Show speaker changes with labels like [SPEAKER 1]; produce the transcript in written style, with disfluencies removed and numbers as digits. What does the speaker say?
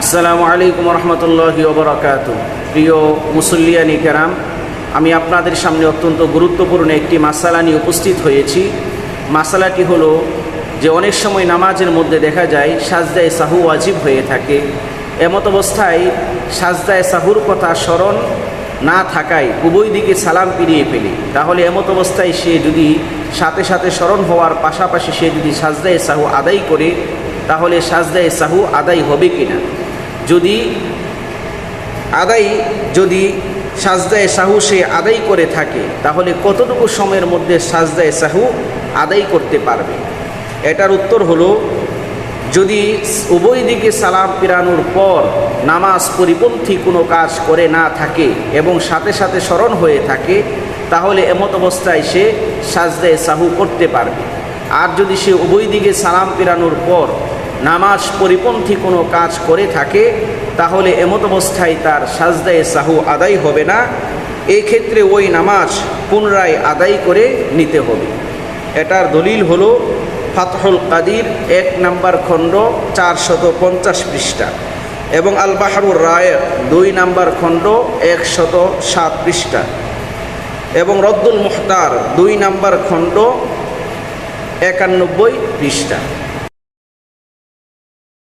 [SPEAKER 1] আসসালামু আলাইকুম রহমতুল্লাহি ওয়া বারাকাতুহু। প্রিয় মুসল্লিয়ানি কেরাম, আমি আপনাদের সামনে অত্যন্ত গুরুত্বপূর্ণ একটি মাসালা নিয়ে উপস্থিত হয়েছি। মাসালাটি হলো যে অনেক সময় নামাজের মধ্যে দেখা যায় সাজদায়ে সাহু ওয়াজিব হয়ে থাকে। এমত অবস্থায় সাজদায়ে সাহুর কথা স্মরণ না থাকায় উভয় দিকে সালাম ফিরিয়ে ফেলে, তাহলে এমত অবস্থায় সে যদি সাথে সাথে স্মরণ হওয়ার পাশাপাশি সে যদি সাজদায়ে সাহু আদায় করে, তাহলে সাজদায়ে সাহু আদায় হবে কিনা? যদি সাজদায়ে সাহু সে আদায় করে থাকে, তাহলে কতটুকু সময়ের মধ্যে সাজদায়ে সাহু আদায় করতে পারবে? এটার উত্তর হলো, যদি উভয় দিকে সালাম ফিরানোর পর নামাজ পরিপন্থী কোনো কাজ করে না থাকে এবং সাথে সাথে স্মরণ হয়ে থাকে, তাহলে এমত অবস্থায় সে সাজদায়ে সাহু করতে পারবে। আর যদি সে উভয় দিকে সালাম ফিরানোর পর নামাজ পরিপন্থী কোনো কাজ করে থাকে, তাহলে এমত অবস্থায় তার সাজদায়ে সাহু আদায় হবে না। এই ক্ষেত্রে ওই নামাজ পুনরায় আদায় করে নিতে হবে। এটার দলিল হলো ফাতহুল কাদির 1 নম্বর খণ্ড 450 পৃষ্ঠা এবং আল বাহরুর রায়ের 2 নম্বর খণ্ড 107 পৃষ্ঠা এবং রদ্দুল মুখতার 2 নম্বর খণ্ড 91 পৃষ্ঠা।